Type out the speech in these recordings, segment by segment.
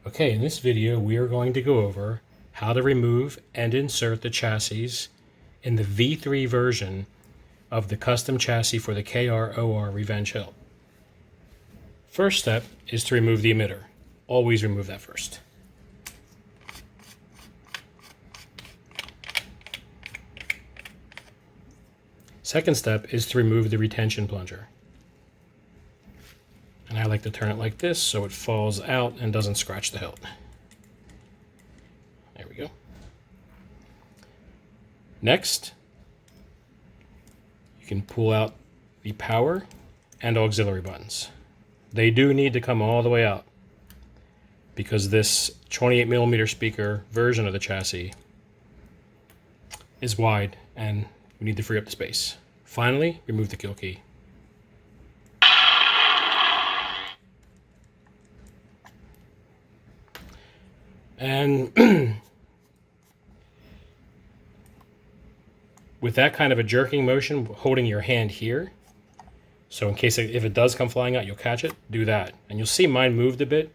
Okay, in this video we are going to go over how to remove and insert the chassis in the V3 version of the custom chassis for the KR-OR Revenge Hilt. First step is to remove the emitter. Always remove that first. Second step is to remove the retention plunger. And I like to turn it like this so it falls out and doesn't scratch the hilt. There we go. Next, you can pull out the power and auxiliary buttons. They do need to come all the way out because this 28mm speaker version of the chassis is wide and we need to free up the space. Finally, remove the kill key. And with that kind of a jerking motion, holding your hand here, so in case if it does come flying out, you'll catch it, do that. And you'll see mine moved a bit.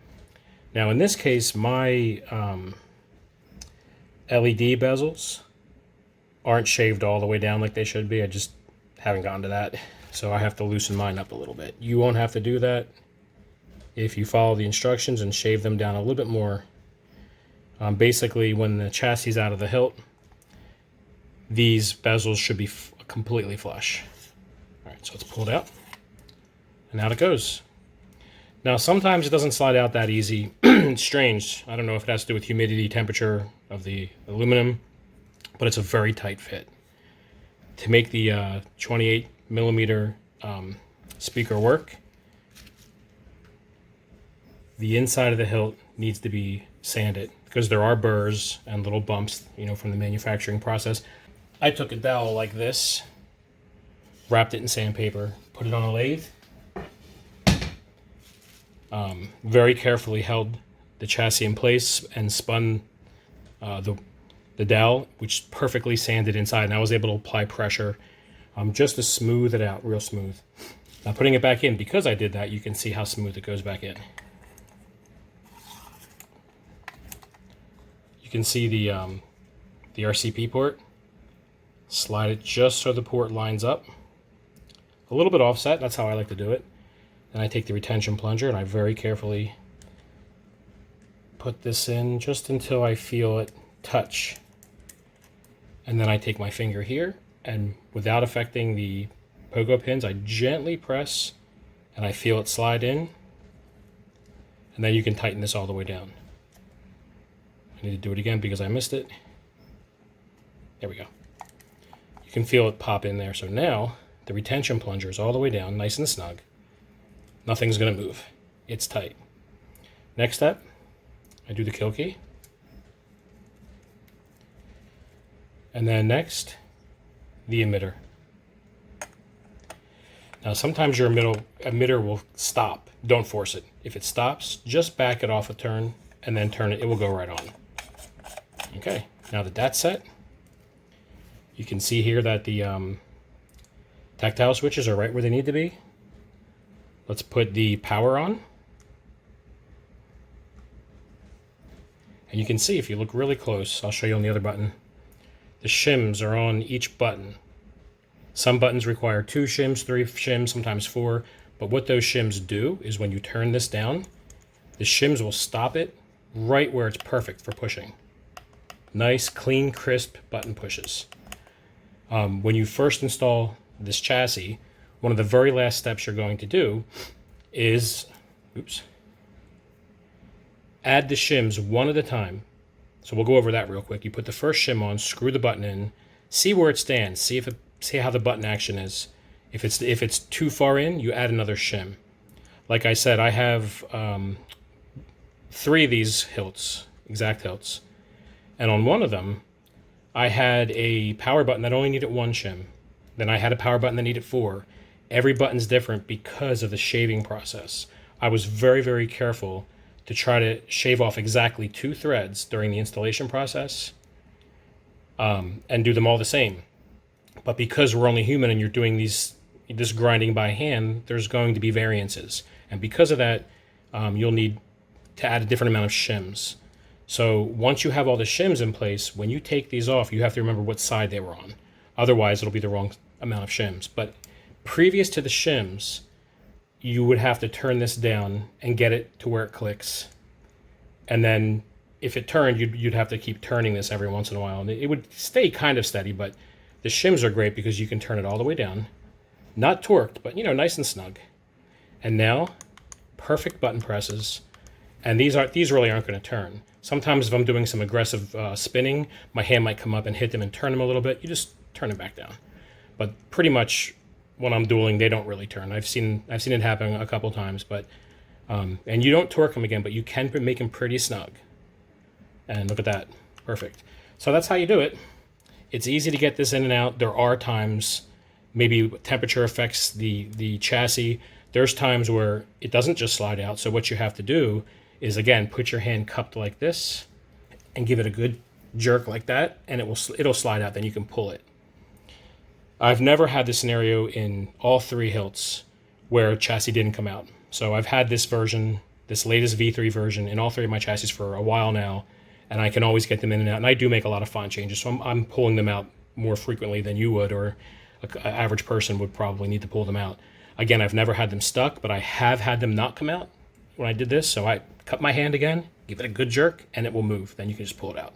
Now in this case, my LED bezels aren't shaved all the way down like they should be. I just haven't gotten to that. So I have to loosen mine up a little bit. You won't have to do that if you follow the instructions and shave them down a little bit more. Basically, when the chassis is out of the hilt, these bezels should be completely flush. All right, so it's pulled out, and out it goes. Now, sometimes it doesn't slide out that easy. It's strange. I don't know if it has to do with humidity, temperature of the aluminum, but it's a very tight fit. To make the 28mm speaker work, the inside of the hilt needs to be sanded because there are burrs and little bumps, from the manufacturing process. I took a dowel like this, wrapped it in sandpaper, put it on a lathe, very carefully held the chassis in place and spun the dowel, which perfectly sanded inside, and I was able to apply pressure just to smooth it out, real smooth. Now putting it back in, because I did that, you can see how smooth it goes back in. You can see the RCP port. Slide it just so the port lines up. A little bit offset, that's how I like to do it. Then I take the retention plunger and I very carefully put this in just until I feel it touch. And then I take my finger here and without affecting the pogo pins, I gently press and I feel it slide in. And then you can tighten this all the way down. I need to do it again because I missed it. There we go. You can feel it pop in there. So now the retention plunger is all the way down, nice and snug. Nothing's going to move. It's tight. Next step, I do the kill key. And then next, the emitter. Now sometimes your emitter will stop. Don't force it. If it stops, just back it off a turn and then turn it. It will go right on. Okay, now that that's set, you can see here that the tactile switches are right where they need to be. Let's put the power on. And you can see if you look really close, I'll show you on the other button, the shims are on each button. Some buttons require 2 shims, 3 shims, sometimes 4. But what those shims do is when you turn this down, the shims will stop it right where it's perfect for pushing. Nice, clean, crisp button pushes. When you first install this chassis, one of the very last steps you're going to do is, add the shims one at a time. So we'll go over that real quick. You put the first shim on, screw the button in, see where it stands, see how the button action is. If it's too far in, you add another shim. Like I said, I have 3 of these hilts, exact hilts. And on one of them, I had a power button that only needed 1 shim. Then I had a power button that needed 4. Every button's different because of the shaving process. I was very, very careful to try to shave off exactly 2 threads during the installation process and do them all the same. But because we're only human and you're doing this grinding by hand, there's going to be variances. And because of that, you'll need to add a different amount of shims. So once you have all the shims in place, when you take these off, you have to remember what side they were on. Otherwise, it'll be the wrong amount of shims. But previous to the shims, you would have to turn this down and get it to where it clicks. And then if it turned, you'd have to keep turning this every once in a while. And it would stay kind of steady, but the shims are great because you can turn it all the way down. Not torqued, but, you know, nice and snug. And now, perfect button presses. And these really aren't going to turn. Sometimes if I'm doing some aggressive spinning, my hand might come up and hit them and turn them a little bit. You just turn them back down. But pretty much when I'm dueling, they don't really turn. I've seen it happen a couple times, but and you don't torque them again, but you can make them pretty snug. And look at that, perfect. So that's how you do it. It's easy to get this in and out. There are times maybe temperature affects the chassis. There's times where it doesn't just slide out. So what you have to do is, again, put your hand cupped like this and give it a good jerk like that, and it'll slide out. Then you can pull it. I've never had this scenario in all 3 Hilts where chassis didn't come out. So I've had this version, this latest V3 version, in all 3 of my chassis for a while now, and I can always get them in and out. And I do make a lot of font changes, so I'm pulling them out more frequently than you would, or an average person would probably need to pull them out. Again, I've never had them stuck, but I have had them not come out when I did this. So I cut my hand again, give it a good jerk, and it will move. Then you can just pull it out.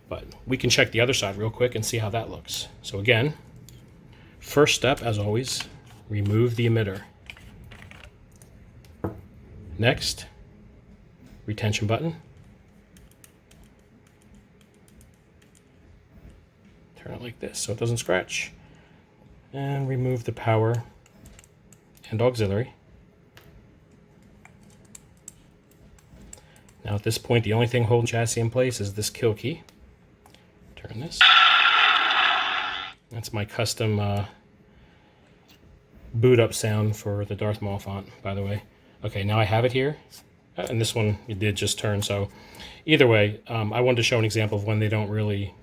But we can check the other side real quick and see how that looks. So again, first step, as always, remove the emitter. Next, retention button. Turn it like this so it doesn't scratch. And remove the power and auxiliary. Now at this point, the only thing holding the chassis in place is this kill key. Turn this. That's my custom boot up sound for the Darth Maul font, by the way. Okay, now I have it here. And this one, it did just turn. So either way, I wanted to show an example of when they don't really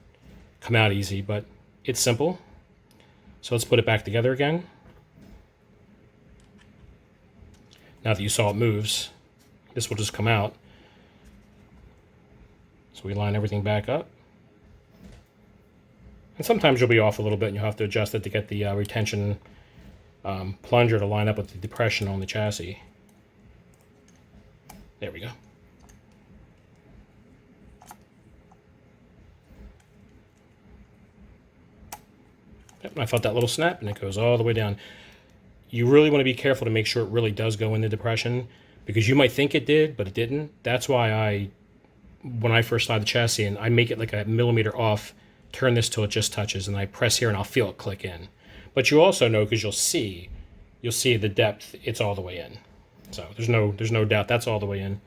come out easy, but it's simple. So let's put it back together again. Now that you saw it moves, this will just come out. So we line everything back up. And sometimes you'll be off a little bit and you'll have to adjust it to get the retention plunger to line up with the depression on the chassis. There we go. Yep, I felt that little snap and it goes all the way down. You really want to be careful to make sure it really does go in the depression, because you might think it did, but it didn't. That's why when I first slide the chassis in, I make it like a millimeter off, turn this till it just touches, and I press here and I'll feel it click in. But you also know, because you'll see the depth, it's all the way in. So there's no doubt that's all the way in.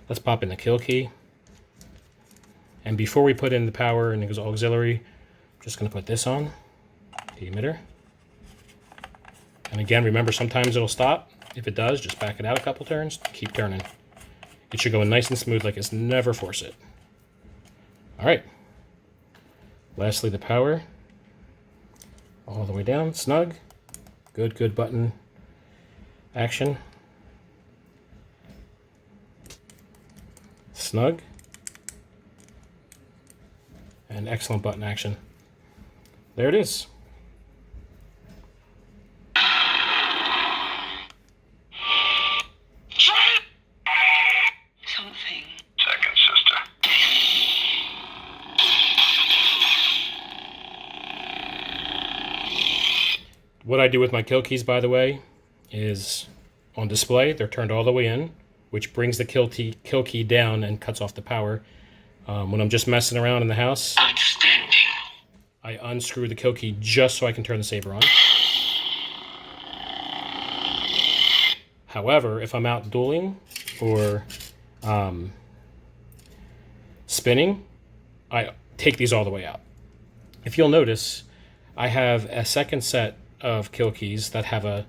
Let's pop in the kill key. And before we put in the power and it goes auxiliary, I'm just going to put this on, the emitter. And again, remember, sometimes it'll stop. If it does, just back it out a couple turns, keep turning. It should go in nice and smooth like it's, never force it. All right. Lastly, the power. All the way down, snug. Good button action. Snug. And excellent button action. There it is. What I do with my kill keys, by the way, is on display, they're turned all the way in, which brings the kill key down and cuts off the power. When I'm just messing around in the house, I unscrew the kill key just so I can turn the saber on. However, if I'm out dueling or spinning, I take these all the way out. If you'll notice, I have a second set of kill keys that have a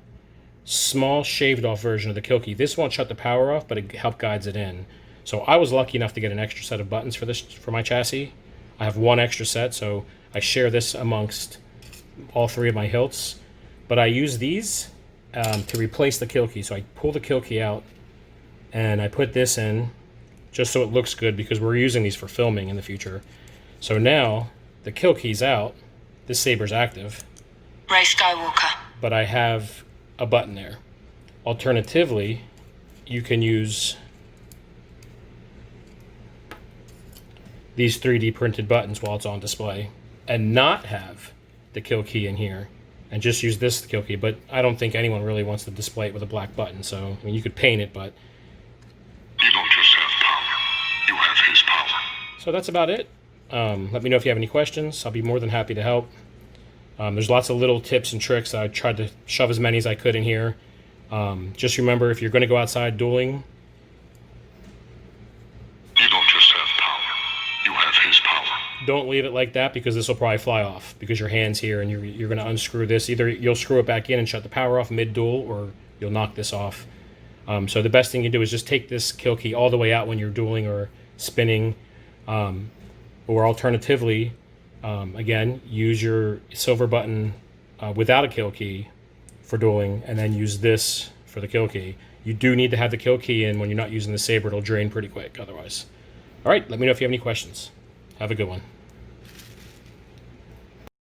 small shaved off version of the kill key. This won't shut the power off, but it helps guides it in. So I was lucky enough to get an extra set of buttons for my chassis. I have one extra set, so I share this amongst all 3 of my Hilts. But I use these to replace the kill key. So I pull the kill key out and I put this in just so it looks good because we're using these for filming in the future. So now the kill key's out, this saber's active. Rey Skywalker. But I have a button there. Alternatively, you can use these 3D printed buttons while it's on display and not have the kill key in here and just use this kill key. But I don't think anyone really wants to display it with a black button. So, I mean, you could paint it, but... You don't just have power. You have his power. So that's about it. Let me know if you have any questions. I'll be more than happy to help. There's lots of little tips and tricks. I tried to shove as many as I could in here. Just remember, if you're going to go outside dueling... You don't just have power. You have his power. Don't leave it like that because this will probably fly off because your hand's here and you're going to unscrew this. Either you'll screw it back in and shut the power off mid-duel, or you'll knock this off. So the best thing you do is just take this kill key all the way out when you're dueling or spinning. Or alternatively, again, use your silver button without a kill key for dueling, and then use this for the kill key. You do need to have the kill key in when you're not using the saber. It'll drain pretty quick otherwise. All right, let me know if you have any questions. Have a good one.